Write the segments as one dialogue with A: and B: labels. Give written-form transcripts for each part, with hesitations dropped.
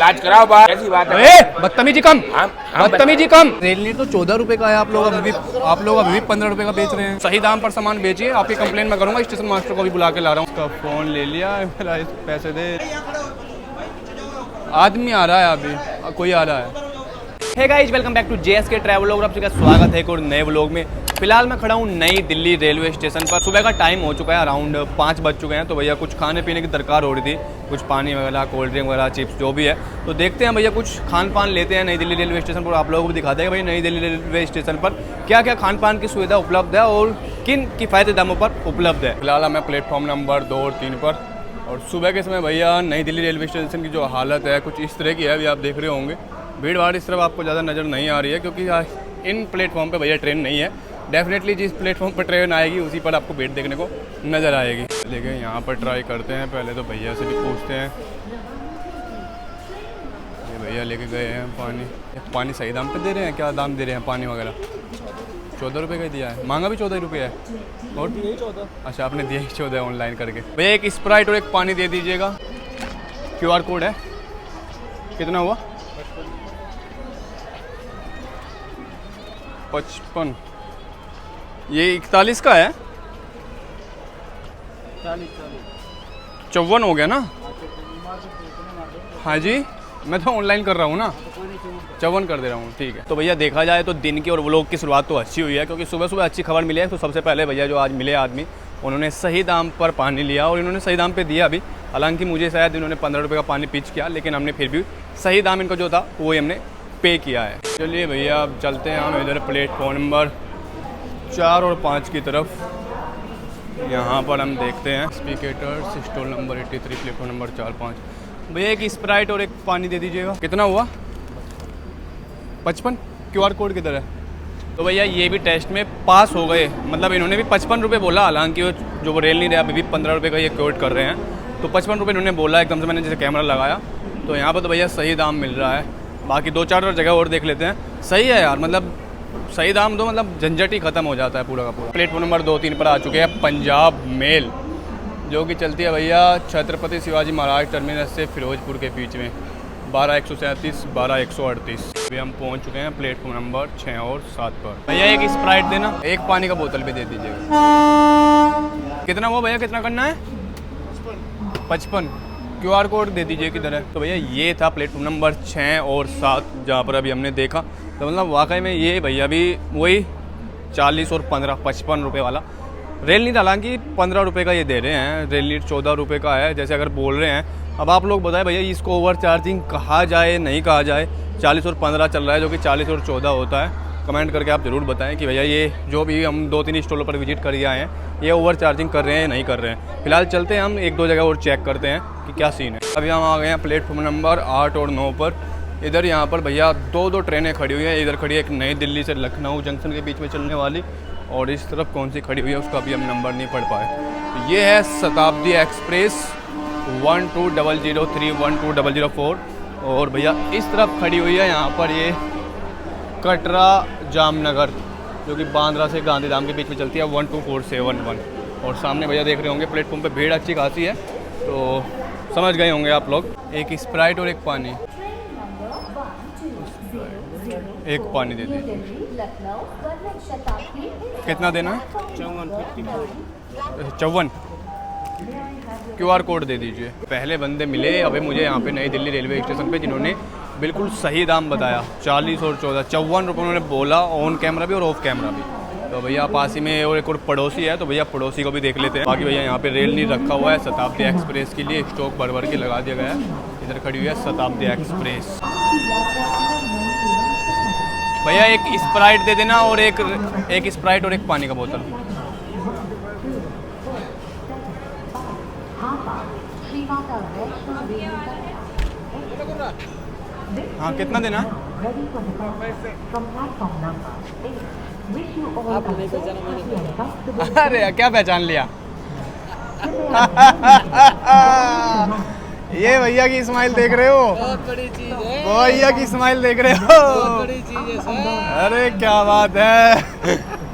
A: इलाज कराओ बात, ऐसी बात है।
B: बदतमीजी कम, बदतमीजी कम।
C: रेल नीट तो 14 रुपए का है, आप लोग अभी भी 15 रुपए का बेच रहे हैं। सही दाम पर सामान बेचिए, आपकी कंप्लेंट मैं करूंगा, स्टेशन मास्टर को भी बुला के ला रहा हूँ। उसका फोन ले लिया, पैसे दे। आदमी आ रहा है, अभी कोई आ रहा है।
B: Hey guys, welcome back to JSK travel vlog. आप सबका स्वागत है एक और नए व्लॉग में। फिलहाल मैं खड़ा हूँ नई दिल्ली रेलवे स्टेशन पर। सुबह का टाइम हो चुका है, अराउंड 5 बज चुके हैं। तो भैया कुछ खाने पीने की दरकार हो रही थी, कुछ पानी वगैरह, कोल्ड ड्रिंक वगैरह, चिप्स जो भी है। तो देखते हैं भैया कुछ खान पान लेते हैं नई दिल्ली रेलवे स्टेशन पर। आप लोगों को भी दिखाते हैं भैया नई दिल्ली रेलवे स्टेशन पर क्या क्या खान पान की सुविधा उपलब्ध है और किन किफ़ायती दामों पर उपलब्ध है। फिलहाल मैं प्लेटफॉर्म नंबर 2 और 3 पर, और सुबह के समय भैया नई दिल्ली रेलवे स्टेशन की जो हालत है कुछ इस तरह की है। अभी आप देख रहे होंगे भीड़ भाड़ इस तरफ आपको ज़्यादा नज़र नहीं आ रही है, क्योंकि इन प्लेटफॉर्म पे भैया ट्रेन नहीं है। डेफिनेटली जिस प्लेटफॉर्म पर ट्रेन आएगी उसी पर आपको भीड़ देखने को नज़र आएगी। लेकिन यहाँ पर ट्राई करते हैं, पहले तो भैया से भी पूछते हैं। ये भैया लेके गए हैं पानी। पानी सही दाम पे दे रहे हैं? क्या दाम दे रहे हैं पानी वगैरह? 14 रुपये का दिया है, मांगा भी 14 रुपये है। और 14? अच्छा, आपने दिया ही 14 ऑनलाइन करके। भैया एक स्प्राइट और एक पानी दे दीजिएगा। QR कोड है, कितना हुआ? 55। ये 41 का है, 54 हो गया ना? हाँ जी, मैं तो ऑनलाइन कर रहा हूँ ना, 54 कर दे रहा हूँ। ठीक है। तो भैया देखा जाए तो दिन की और व्लॉग की शुरुआत तो अच्छी हुई है, क्योंकि सुबह सुबह अच्छी खबर मिली है। तो सबसे पहले भैया जो आज मिले आदमी, उन्होंने सही दाम पर पानी लिया और इन्होंने सही दाम पे दिया भी। हालांकि मुझे शायद इन्होंने 15 रुपये का पानी पिच किया, लेकिन हमने फिर भी सही दाम इनको जो था वो हमने पे किया है। चलिए भैया अब चलते हैं हम इधर प्लेटफॉर्म नंबर 4 और 5 की तरफ। यहाँ पर हम देखते हैं स्पीकेटर्स, स्टॉल नंबर 83, प्लेटफॉर्म नंबर 4, 5। भैया एक स्प्राइट और एक पानी दे दीजिएगा। कितना हुआ? 55। QR कोड किधर है? तो भैया ये भी टेस्ट में पास हो गए, मतलब इन्होंने भी 55 रुपये बोला। हालांकि वो रेल नहीं रहे, अभी भी 15 रुपये का ये कोट कर रहे हैं। तो 55 रुपये इन्होंने बोला एकदम से, मैंने जैसे कैमरा लगाया तो यहाँ पर तो भैया सही दाम मिल रहा है। बाकी 2-4 जगह और देख लेते हैं। सही है यार, मतलब सही दाम दो, मतलब झंझट ही खत्म हो जाता है पूरा का पूरा। प्लेटफॉर्म नंबर 2-3 पर आ चुके हैं पंजाब मेल, जो कि चलती है भैया छत्रपति शिवाजी महाराज टर्मिनस से फिरोजपुर के बीच में। 12-137, 12-138। अभी हम पहुंच चुके हैं प्लेटफॉर्म नंबर 6 और 7 पर। भैया एक स्प्राइट देना, एक पानी का बोतल भी दे दीजिएगा। कितना हुआ भैया, कितना करना है? 55। QR कोड दे दीजिए, किधर है? तो भैया ये था प्लेटफॉर्म नंबर 6 और 7, जहाँ पर अभी हमने देखा। तो मतलब वाकई में ये भैया भी वही 40 और 15, 55 रुपये वाला रेल नीट। हालांकि 15 रुपये का ये दे रहे हैं, रेल नीट 14 रुपये का है जैसे अगर बोल रहे हैं। अब आप लोग बताएं भैया इसको ओवर चार्जिंग कहा जाए नहीं कहा जाए। 40 और 15 चल रहा है, जो कि 40 और 14 होता है। कमेंट करके आप ज़रूर बताएं कि भैया ये जो भी हम 2-3 स्टॉलों पर विजिट कर आए हैं, ये ओवर चार्जिंग कर रहे हैं या नहीं कर रहे हैं। फिलहाल चलते हैं हम 1-2 जगह और चेक करते हैं कि क्या सीन है। अभी हम आ गए हैं प्लेटफॉर्म नंबर 8 और 9 पर। इधर यहाँ पर भैया 2 ट्रेनें खड़ी हुई हैं। इधर खड़ी है एक नई दिल्ली से लखनऊ जंक्शन के बीच में चलने वाली, और इस तरफ कौन सी खड़ी हुई है उसका अभी हम नंबर नहीं पढ़ पाए। तो ये है शताब्दी एक्सप्रेस 120031, 12004। और भैया इस तरफ खड़ी हुई है यहाँ पर ये कटरा जामनगर, जो कि बांद्रा से गांधीधाम के बीच में चलती है, 12471। और सामने भैया देख रहे होंगे प्लेटफॉर्म पे भीड़ अच्छी खासी है, तो समझ गए होंगे आप लोग। एक स्प्राइट और एक पानी, एक पानी दे दीजिए। कितना देना है? 54। QR कोड दे दीजिए। पहले बंदे मिले अभी मुझे यहाँ पे नई दिल्ली रेलवे स्टेशन पे, जिन्होंने बिल्कुल सही दाम बताया। 40 और 14, 54 रुपये उन्होंने बोला, ऑन कैमरा भी और ऑफ कैमरा भी। तो भैया पास ही में और एक और पड़ोसी है, तो भैया पड़ोसी को भी देख लेते हैं। बाकी भैया यहाँ पे रेल नहीं रखा हुआ है शताब्दी एक्सप्रेस के लिए, स्टॉक भर के लगा दिया गया है। इधर खड़ी हुई है शताब्दी एक्सप्रेस। भैया एक स्प्राइट दे देना, और एक स्प्राइट और एक पानी का बोतल। हाँ, कितना देना? अरे क्या पहचान लिया? ये भैया की स्माइल देख रहे हो?
D: बहुत बड़ी चीज है।
B: भैया की स्माइल देख रहे हो?
D: बहुत बड़ी चीज है सर।
B: अरे क्या बात है,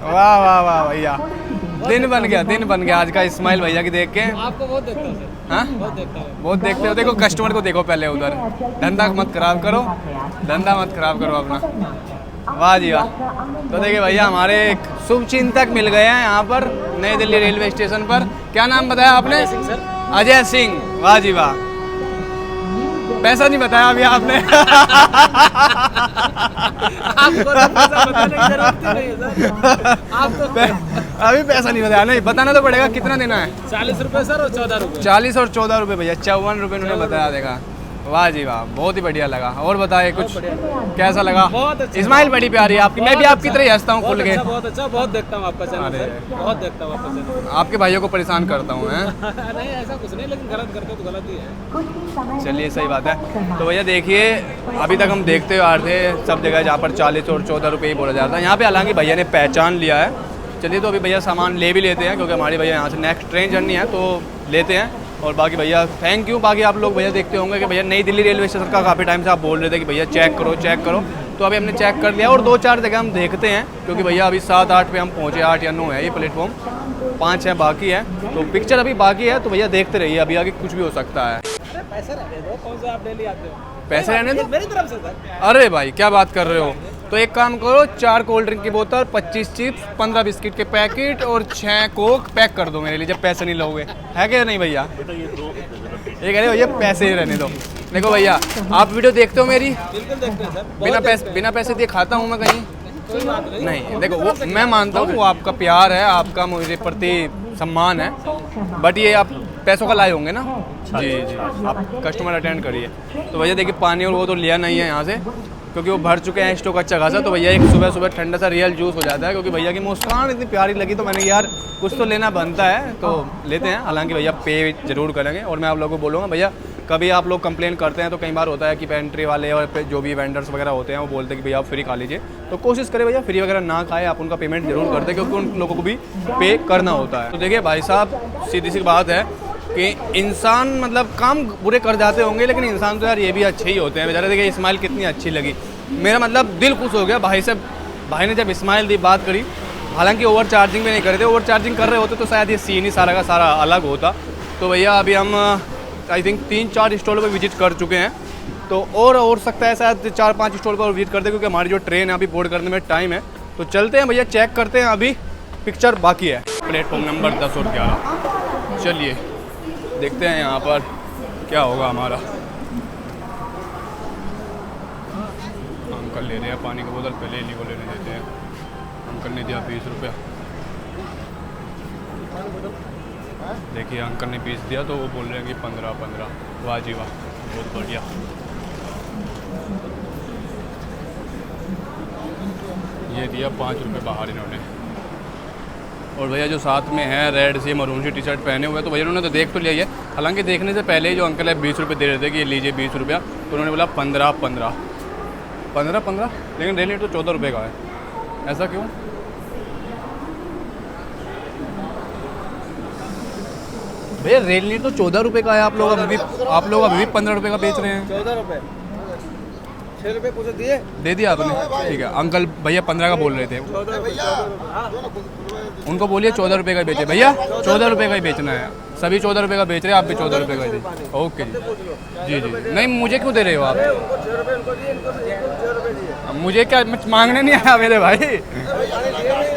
B: वाह वाह वाह भैया, दिन बन गया आज का स्माइल भैया की देख के।
D: आपको बहुत देखता हूं सर।
B: हाँ
D: बहुत देखता हूँ।
B: बहुत देखते हो। देखो कस्टमर को देखो पहले उधर, धंधा मत खराब करो, धंधा मत खराब करो अपना। वाह जी वाह। तो देखिए भैया हमारे एक शुभचिंतक मिल गए हैं यहाँ पर नई दिल्ली रेलवे स्टेशन पर। क्या नाम बताया आपने?
D: अजय सिंह सर।
B: अजय सिंह। वाह जी वाह। पैसा नहीं बताया अभी आपने।
D: आपको तो पैसा बताने की जरूरत ही नहीं है सर। आपको
B: अभी पैसा नहीं बताया, नहीं बताना तो पड़ेगा। कितना देना है?
D: 40 रुपए सर और 14 रुपए।
B: 40 और 14 रुपये भैया, 54 रुपये उन्होंने बताया। देखा, वाह जी वाह, बहुत ही बढ़िया लगा। और बताए कुछ कैसा लगा?
D: बहुत अच्छा।
B: इस्माइल बड़ी प्यारी है आपकी, मैं भी आपकी तरह ही हंसता हूँ खुल के।
D: बहुत अच्छा, बहुत देखता हूँ आपका चैनल
B: अरे।
D: सर, बहुत देखता हूँ आपका चैनल।
B: आपके भाइयों को परेशान करता हूँ हैं।
D: नहीं ऐसा कुछ नहीं, लेकिन गलत करते तो गलत ही है।
B: चलिए सही बात है। तो भैया देखिए अभी तक हम देखते हुए आ रहे थे सब जगह जहाँ पर 40 और 14 रुपये ही बोला जाता है, यहाँ पे हालांकि भैया ने पहचान लिया है। चलिए तो अभी भैया सामान ले भी लेते हैं, क्योंकि हमारी भैया यहाँ से नेक्स्ट ट्रेन जर्नी है तो लेते हैं। और बाकी भैया थैंक यू। बाकी आप लोग भैया देखते होंगे कि भैया नई दिल्ली रेलवे स्टेशन का काफ़ी टाइम से आप बोल रहे थे कि भैया चेक करो चेक करो, तो अभी हमने चेक कर लिया और 2-4 जगह हम देखते हैं, क्योंकि भैया अभी 7-8 पे हम पहुँचे, 8 या 9 है ये प्लेटफॉर्म, 5 है बाकी है। तो पिक्चर अभी बाकी है, तो भैया देखते रहिए, अभी आगे कुछ भी हो सकता है।
D: अरे पैसे रहने दो, कौन सा आप डेली आते हो?
B: पैसे रहने दो?
D: मेरी तरफ से सर।
B: अरे भाई क्या बात कर रहे हो? तो एक काम करो, 4 कोल्ड ड्रिंक की बोतल, 25 चिप्स, 15 बिस्किट के पैकेट और 6 कोक पैक कर दो मेरे लिए, जब पैसे नहीं लोगे। है क्या नहीं भैया? ये कह रहे भैया पैसे ही रहने दो। देखो भैया आप वीडियो देखते हो मेरी?
D: बिल्कुल देखते हैं सर।
B: बिना पैसे दिए खाता हूँ मैं कहीं?
D: कोई बात नहीं।
B: नहीं। देखो वो मैं मानता हूँ वो आपका प्यार है, आपका मुझे प्रति सम्मान है, बट ये आप पैसों का लाए होंगे ना? जी जी, आप कस्टमर अटेंड करिए। तो भैया देखिए पानी और वो तो लिया नहीं है यहाँ से, क्योंकि वो भर चुके हैं स्टॉक अच्छा खासा। तो भैया एक सुबह सुबह ठंडा सा रियल जूस हो जाता है, क्योंकि भैया की मुस्कान इतनी प्यारी लगी तो मैंने यार कुछ तो लेना बनता है, तो लेते हैं। हालांकि भैया पे जरूर करेंगे। और मैं आप लोगों को बोलूँगा भैया कभी आप लोग कंप्लेन करते हैं तो कई बार होता है कि पेंट्री वाले और जो भी वेंडर्स वगैरह होते हैं वो बोलते हैं कि भैया आप फ्री खा लीजिए, तो कोशिश करें भैया फ्री वगैरह ना खाए, आप उनका पेमेंट जरूर करते हैं, क्योंकि उन लोगों को भी पे करना होता है। तो देखिए भाई साहब सीधी सी बात है कि इंसान मतलब काम बुरे कर जाते होंगे, लेकिन इंसान तो यार ये भी अच्छे ही होते हैं बेचारे। देखिए स्माइल कितनी अच्छी लगी, मेरा मतलब दिल खुश हो गया भाई से। भाई ने जब स्माइल दी, बात करी, हालांकि ओवर चार्जिंग भी नहीं कर रहे थे, ओवर चार्जिंग कर रहे होते तो शायद ये सीन ही सारा का सारा अलग होता। तो भैया अभी हम आई थिंक 3-4 स्टॉल पर विजिट कर चुके हैं, तो और हो सकता है शायद 4-5 स्टॉल पर विजिट करते, क्योंकि हमारी जो ट्रेन है अभी बोर्ड करने में टाइम है। तो चलते हैं भैया, चेक करते हैं, अभी पिक्चर बाकी है। प्लेटफॉर्म नंबर 10 और 11, चलिए देखते हैं यहाँ पर क्या होगा हमारा। अंकल ले रहे हैं पानी की बोतल, पहले इन्हीं को लेने देते हैं। अंकल ने दिया 20 रुपया। देखिए अंकल ने 20 दिया तो वो बोल रहे हैं कि 15। वाह जी वाह, बहुत बढ़िया। ये दिया 5 रुपये बाहर इन्होंने। और भैया जो साथ में है रेड सी मरून सी टी शर्ट पहने हुए, तो भैया उन्होंने तो देख तो लिया है। हालांकि देखने से पहले जो अंकल है 20 रुपये दे रहे थे कि ये लीजिए 20 रुपया, तो उन्होंने बोला 15, लेकिन रेल रेट तो 14 रुपये का है। ऐसा क्यों? भैया रेल नीट तो 14 रुपये का है, आप लोग अभी भी 15 रुपये का बेच रहे हैं।
D: 14 रुपए, 6 रुपए पूछे दिए,
B: दे दिया आपने? ठीक है अंकल, भैया 15 का बोल रहे थे,
D: 14 रुपए।
B: उनको बोलिए 14 रुपये का ही बेचे। भैया 14 रुपये का ही बेचना है, सभी 14 रुपये का बेच रहे हैं, आप भी 14 रुपये का ही दीजिए। ओके जी जी। नहीं मुझे क्यों दे रहे हो आप? मुझे क्या मांगने नहीं आया मेरे भाई।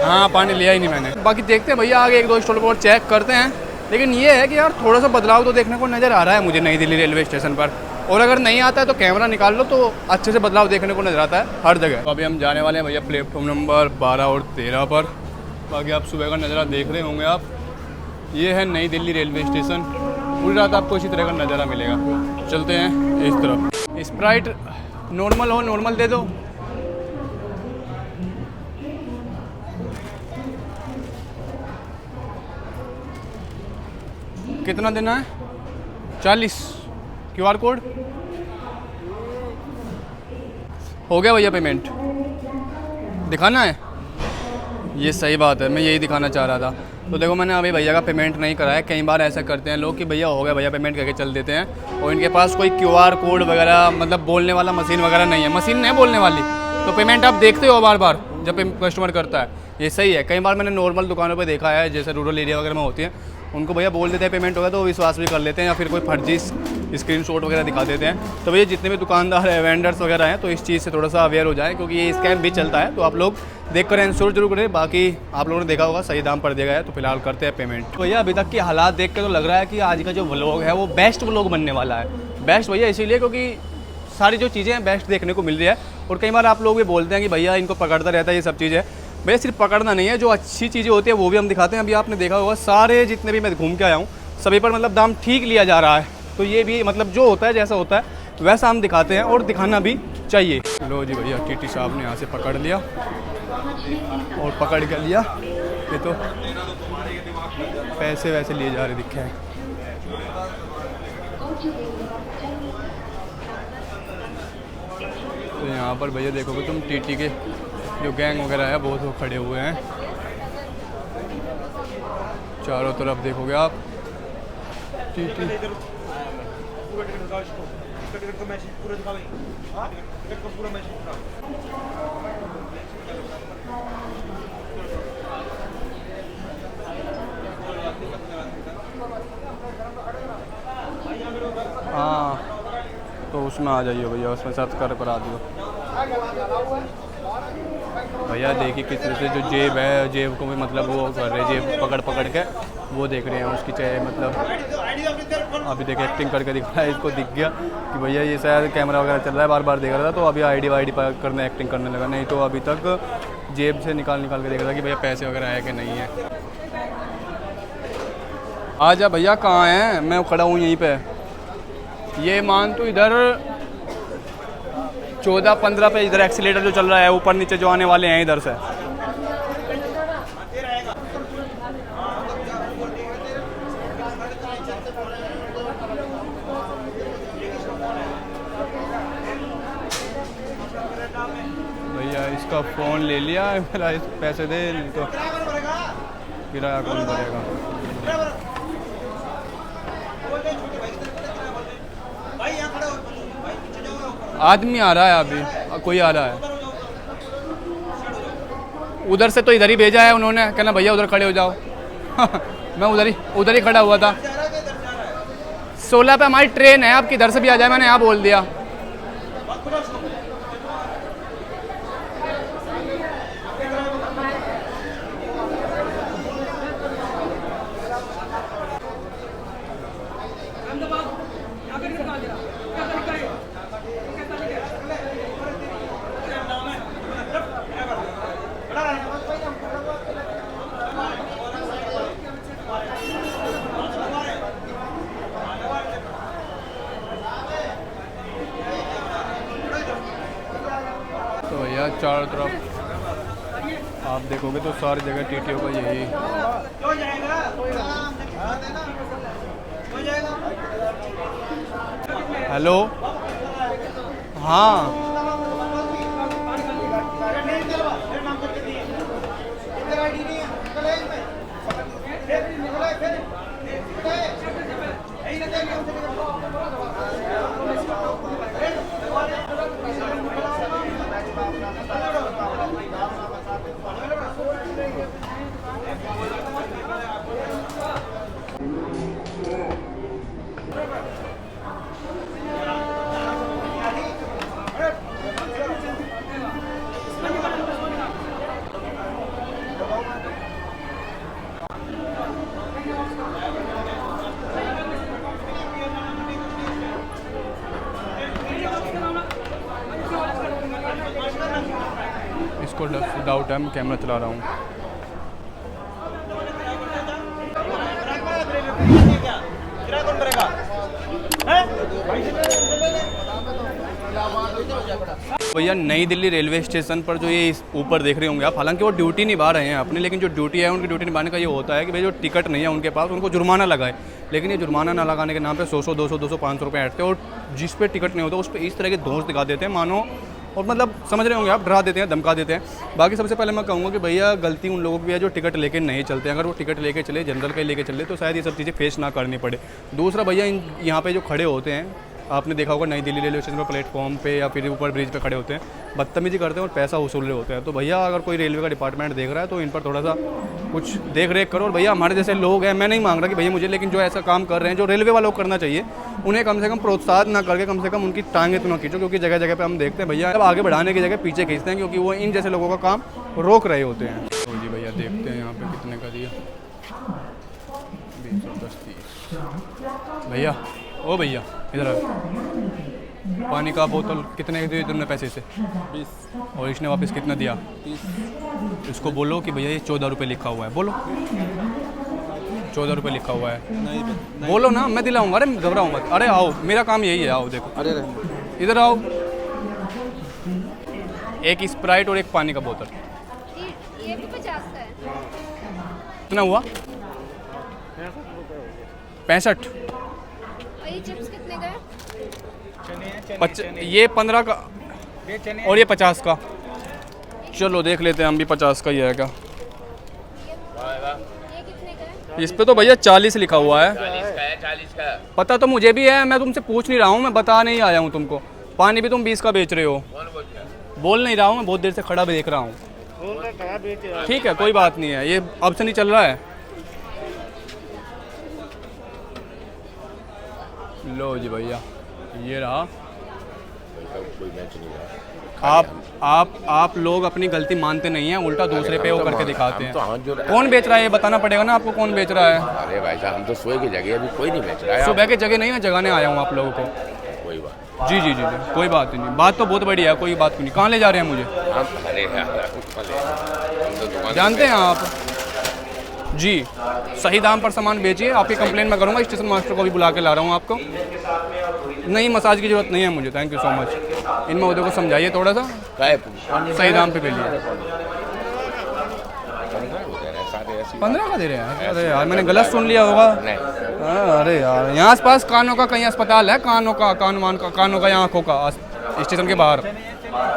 B: हाँ पानी लिया ही नहीं मैंने। बाकी देखते हैं भैया आगे 1-2 स्टॉल पर चेक करते हैं, लेकिन ये है कि यार थोड़ा सा बदलाव तो देखने को नज़र आ रहा है मुझे नई दिल्ली रेलवे स्टेशन पर। और अगर नहीं आता है तो कैमरा निकाल लो, तो अच्छे से बदलाव देखने को नज़र आता है हर जगह। तो अभी हम जाने वाले हैं भैया प्लेटफॉर्म नंबर 12 और 13 पर। बाकी आप सुबह का नज़ारा देख रहे होंगे आप, ये है नई दिल्ली रेलवे स्टेशन। पूरी रात आपको इसी तरह का नज़ारा मिलेगा। चलते हैं इस तरफ। स्प्राइट नॉर्मल हो, नॉर्मल दे दो। कितना देना है? 40। QR कोड हो गया भैया, पेमेंट दिखाना है। ये सही बात है, मैं यही दिखाना चाह रहा था। तो देखो मैंने अभी भैया का पेमेंट नहीं करा है। कई बार ऐसा करते हैं लोग कि भैया हो गया भैया पेमेंट करके चल देते हैं, और इनके पास कोई QR कोड वगैरह मतलब बोलने वाला मशीन वगैरह नहीं है। मशीन नहीं बोलने वाली, तो पेमेंट आप देखते हो बार बार जब कस्टमर करता है। ये सही है। कई बार मैंने नॉर्मल दुकानों पे देखा है, जैसे रूरल एरिया वगैरह में होती है,
C: उनको भैया बोल देते हैं पेमेंट होगा तो वो विश्वास भी कर लेते हैं, या फिर कोई फर्जी स्क्रीनशॉट वगैरह दिखा देते हैं। तो भैया जितने भी दुकानदार हैं, वेंडर्स वगैरह हैं, तो इस चीज़ से थोड़ा सा अवेयर हो जाए, क्योंकि ये स्कैम भी चलता है। तो आप लोग देख कर इंश्योर जरूर करें। बाकी आप लोगों ने देखा होगा सही दाम पर दिया गया है। तो फिलहाल करते हैं पेमेंट। भैया अभी तक के हालात देख के तो लग रहा है कि आज का जो व्लॉग है वो बेस्ट व्लॉग बनने वाला है। बेस्ट भैया इसीलिए क्योंकि सारी जो चीज़ें हैं बेस्ट देखने को मिल रही है। और कई बार आप लोग भी बोलते हैं कि भैया इनको पकड़ता रहता है ये सब चीज़ें। भैया सिर्फ पकड़ना नहीं है, जो अच्छी चीज़ें होती हैं वो भी हम दिखाते हैं। अभी आपने देखा होगा सारे जितने भी मैं घूम के आया हूँ सभी पर मतलब दाम ठीक लिया जा रहा है। तो ये भी मतलब जो होता है जैसा होता है वैसा हम दिखाते हैं और दिखाना भी चाहिए। लो जी भैया टीटी साहब ने यहाँ से पकड़ लिया और पकड़ कर लिया। ये तो पैसे वैसे लिए जा रहे दिखे हैं। तो यहाँ पर भैया देखोगे तुम टीटी के जो गैंग वगैरह है बहुत लोग खड़े हुए हैं। चारों तरफ देखोगे आप टीटी। हाँ तो उसमें आ जाइए भैया, उसमें सर्च करा दियो भैया। देखिए किस तरह से जो जेब है, जेब को भी मतलब वो कर रहे हैं, जेब पकड़ के वो देख रहे हैं उसकी चाहे मतलब। अभी देखिए एक्टिंग करके दिख रहा है, इसको दिख गया कि भैया ये शायद कैमरा वगैरह चल रहा है, बार बार देख रहा था। तो अभी आईडी वाईडी करने एक्टिंग करने लगा, नहीं तो अभी तक जेब से निकाल के देख रहा था कि भैया पैसे वगैरह है कि नहीं है। आ जा भैया, कहाँ हैं? मैं खड़ा हूँ यहीं पे। ये मान तो इधर 14-15 पे इधर एक्सीलेटर जो चल रहा है, ऊपर नीचे जो आने वाले हैं इधर से। भैया इसका फ़ोन ले लिया, मेरा इस पैसे दे, नहीं तो किराया कौन भरेगा। आदमी आ रहा है, अभी कोई आ रहा है उधर से। तो इधर ही भेजा है उन्होंने, कहना भैया उधर खड़े हो जाओ। मैं उधर ही खड़ा हुआ था। 16 पे हमारी ट्रेन है, आपकी इधर से भी आ जाए, मैंने यहाँ बोल दिया। तो भैया चारों तरफ आप देखोगे तो सारी जगह टीटी होगा यही। हेलो, हाँ इसको डाउट है, मैं कैमरा चला रहा हूँ। भैया नई दिल्ली रेलवे स्टेशन पर जो ये ऊपर देख रहे होंगे आप, हालांकि वो ड्यूटी निभा रहे हैं अपने, लेकिन जो ड्यूटी है उनकी ड्यूटी निभाने का ये होता है कि भाई जो टिकट नहीं है उनके पास उनको जुर्माना लगाए। लेकिन ये जुर्माना ना लगाने के नाम पे 100, 200, 500 रुपये ऐंठते हैं, और जिस पे टिकट नहीं होता उस पर इस तरह के दोष दिखा देते हैं मानो, और मतलब समझ रहे होंगे आप, डरा देते हैं, धमका देते हैं। बाकी सबसे पहले मैं कहूँगा कि भैया गलती उन लोगों की है जो टिकट लेके नहीं चलते। अगर वो टिकट लेके चले, जनरल के लेके चले, तो शायद ये सब चीज़ें फेस ना करनी पड़े। दूसरा भैया यहाँ पे जो खड़े होते हैं आपने देखा होगा नई दिल्ली रेलवे स्टेशन पर प्लेटफॉर्म पे या फिर ऊपर ब्रिज पे खड़े होते हैं, बदतमीजी करते हैं और पैसा वसूल रहे होते हैं। तो भैया अगर कोई रेलवे का डिपार्टमेंट देख रहा है तो इन पर थोड़ा सा कुछ देख रेख करो। और भैया हमारे जैसे लोग हैं, मैं नहीं मांग रहा कि भैया मुझे, लेकिन जो ऐसा काम कर रहे हैं जो रेलवे वालों को करना चाहिए, उन्हें कम से कम प्रोत्साहन ना करके कम से कम उनकी टांगें तो ना खींचो, क्योंकि जगह जगह पे हम देखते हैं भैया अब आगे बढ़ाने की जगह पीछे खींचते हैं, क्योंकि वो इन जैसे लोगों का काम रोक रहे होते हैं। तो जी भैया देखते हैं यहाँ पे कितने का दिया, 20, 10, 30। भैया ओ भैया इधर आओ। पानी का बोतल कितने की दी तुमने पैसे से?
B: 20।
C: और इसने वापस कितना दिया?
B: 30।
C: इसको बोलो कि भैया ये 14 रुपये लिखा हुआ है, बोलो 14 रुपये लिखा हुआ है।
B: नहीं
C: बोलो ना, मैं दिलाऊंगा। अरे घबराओ मत, अरे आओ, मेरा काम यही है, आओ देखो,
B: अरे
C: इधर आओ। एक स्प्राइट और एक पानी का बोतल,
A: ये भी 50 का है।
C: कितना हुआ? 65।
A: और ये चिप्स कितने का है?
C: ये 15 का और ये 50 का। चलो देख लेते हैं हम भी 50 का ही है क्या।
A: ये कितने का है?
C: इस पे तो भैया 40 लिखा हुआ है।
E: 40 का
C: पता तो मुझे भी है, मैं तुमसे पूछ नहीं रहा हूँ, मैं बता नहीं आया हूँ तुमको। पानी भी तुम 20 का बेच रहे हो। बोल नहीं रहा हूँ, मैं बहुत देर से खड़ा भी देख रहा हूँ। ठीक है कोई बात नहीं है, ये अब से नहीं चल रहा है। लो जी भैया ये रहा। आप लोग अपनी गलती मानते नहीं हैं, उल्टा दूसरे पे वो करके दिखाते हैं। कौन बेच रहा है ये बताना पड़ेगा ना आपको, कौन बेच रहा है।
E: अरे भाई साहब हम तो सोए की जगह अभी कोई नहीं बेच रहा है।
C: सुबह की जगह नहीं, मैं जगाने आया हूँ आप लोगों को।
E: कोई बात
C: जी जी जी जी कोई बात नहीं, बात तो बहुत बढ़िया है, कोई बात नहीं। कहाँ ले जा रहे हैं मुझे?
E: हम अरे हम तो दुकान
C: जानते हैं आप जी, सही दाम पर सामान बेचिए। आपकी कंप्लेन मैं करूँगा, स्टेशन मास्टर को भी बुला के ला रहा हूँ आपको। नहीं मसाज की ज़रूरत नहीं है मुझे, थैंक यू सो मच। इन महोदय को समझाइए थोड़ा सा, सही दाम पे ले लिए। 15 का दे रहे हैं? अरे यार मैंने गलत सुन लिया होगा। अरे यार यहाँ आस-पास कानों का कहीं अस्पताल है, कानों का या आँखों का, स्टेशन के बाहर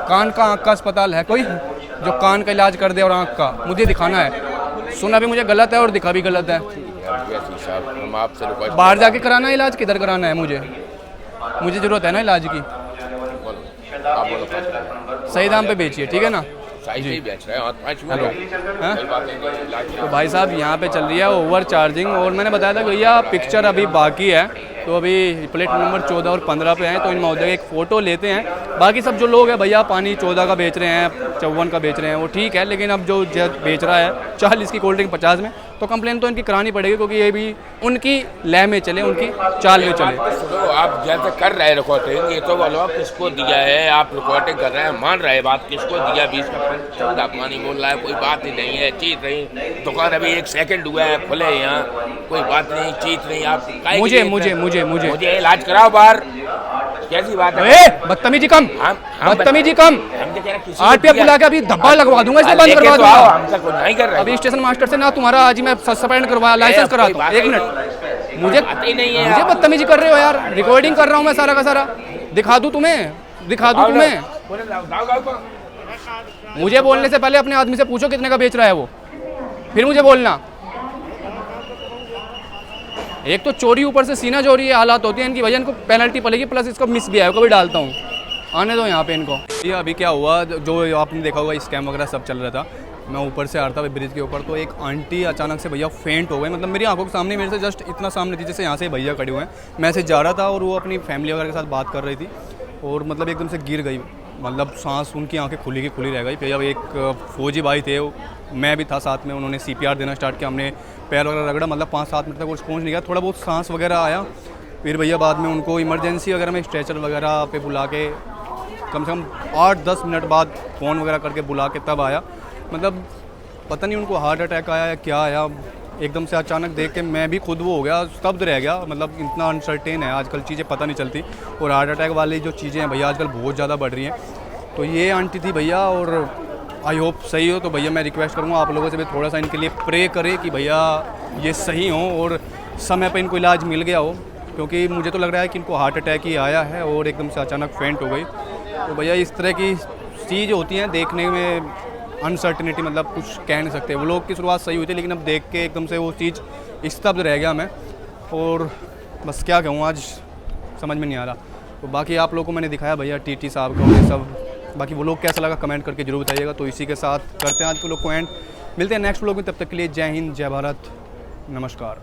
C: कान का आँख का अस्पताल है कोई जो कान का इलाज कर दे और आँख का? मुझे दिखाना है। सुना भी मुझे गलत है और दिखा भी गलत है।
E: हम आपसे रिक्वेस्ट
C: बाहर जाके कराना है इलाज, किधर कराना है मुझे ज़रूरत है ना इलाज की।
E: आप बोलो
C: सही दाम पे बेचिए, ठीक है ना।
E: सही से ही बेच रहे हैं और 5
C: हेलो हाँ?
E: कोई बात नहीं।
C: तो भाई साहब यहाँ पे चल रही है ओवर चार्जिंग, और मैंने बताया था भैया पिक्चर अभी बाकी है, तो अभी प्लेट नंबर 14 और 15 पे हैं, तो इन महोदय एक फ़ोटो लेते हैं। बाकी सब जो लोग हैं भैया पानी 14 का बेच रहे हैं, 54 का बेच रहे हैं, वो ठीक है, लेकिन अब जो बेच रहा है 40 की कोल्ड ड्रिंक 50 में, तो कंप्लेन तो इनकी करानी पड़ेगी, क्योंकि ये भी उनकी लय में चले, उनकी चाल में चले।
E: तो आप जैसे कर रहे हैं रिकॉर्डिंग, ये तो बोलो किसको दिया है, आप रिकॉर्डिंग कर रहे हैं, मान रहे हैं बात, किसको दिया? 20 का 14 पानी बोल रहा है, कोई बात ही नहीं है, चीज नहीं। दुकान अभी 1 सेकंड हुआ है खुले, यहाँ कोई बात नहीं, चीज नहीं। आप
C: मुझे
E: इलाज कराओ बाहर, कैसी बात है?
C: बदतमीजी कम, बदतमीजी कम। 8 पे बुला के अभी धब्बा लगवा दूंगा, इसे बंद करवा दूंगा।
E: हमसे कुछ नहीं कर रहे।
C: अभी स्टेशन मास्टर से ना तुम्हारा आज ही मैं सस्पेंड करवा, लाइसेंस करा दूं। 1 मिनट, मुझे बदतमीजी कर रहे हो यार, रिकॉर्डिंग कर रहा हूँ मैं सारा का सारा। दिखा दूं तुम्हें? मुझे बोलने से पहले अपने आदमी से पूछो कितने का बेच रहा है वो, फिर मुझे बोलना। एक तो चोरी, ऊपर से सीना चोरी, ये हालात होती है इनकी। भैया इनको पेनल्टी पड़ेगी, प्लस इसको मिस भी आया को भी डालता हूँ। आने दो यहाँ पे इनको। ये अभी क्या हुआ, जो आपने देखा होगा स्कैम वगैरह सब चल रहा था, मैं ऊपर से आ रहा था ब्रिज के ऊपर, तो एक आंटी अचानक से भैया फेंट हो गई, मतलब मेरी आंखों के सामने, मेरे से जस्ट इतना सामने थी जैसे यहाँ से भैया खड़े हुए हैं। मैं ऐसे जा रहा था और वो अपनी फैमिली वगैरह के साथ बात कर रही थी, और मतलब एकदम से गिर गई, मतलब सांस उनकी आंखें खुली की खुली रह गई। फिर जब एक फौजी भाई थे, मैं भी था साथ में, उन्होंने CPR देना स्टार्ट किया, हमने पैर वगैरह रगड़ा, मतलब 5-7 मिनट तक वो पहुँच नहीं गया, थोड़ा बहुत सांस वगैरह आया। फिर भैया बाद में उनको इमरजेंसी वगैरह में स्ट्रेचर वगैरह पे बुला के, कम से कम 8-10 मिनट बाद फ़ोन वगैरह करके बुला के तब आया। मतलब पता नहीं उनको हार्ट अटैक आया या क्या आया, एकदम से अचानक देख के मैं भी खुद वो हो गया, स्तब्ध रह गया। मतलब इतना अनसर्टेन है आजकल, चीज़ें पता नहीं चलती, और हार्ट अटैक वाली जो चीज़ें हैं भैया आजकल बहुत ज़्यादा बढ़ रही हैं। तो ये आंटी थी भैया, और आई होप सही हो। तो भैया मैं रिक्वेस्ट करूँगा आप लोगों से भी थोड़ा सा इनके लिए प्रे करें कि भैया ये सही हो और समय पर इनको इलाज मिल गया हो, क्योंकि मुझे तो लग रहा है कि इनको हार्ट अटैक ही आया है और एकदम से अचानक फेंट हो गई। तो भैया इस तरह की चीज़ होती हैं, देखने में अनसर्टिनिटी, मतलब कुछ कह नहीं सकते। वो लोग की शुरुआत सही हुई थी, लेकिन अब देख के एकदम से वो चीज़ स्तब्ध रह गया मैं, और बस क्या कहूँ आज समझ में नहीं आ रहा। तो बाकी आप लोगों को मैंने दिखाया भैया टीटी साहब का ये सब, बाकी वो लोग कैसा लगा कमेंट करके जरूर बताइएगा। तो इसी के साथ करते हैं आज के लोग को एंड, मिलते हैं नेक्स्ट व्लॉग में, तब तक के लिए जय हिंद, जय भारत, नमस्कार।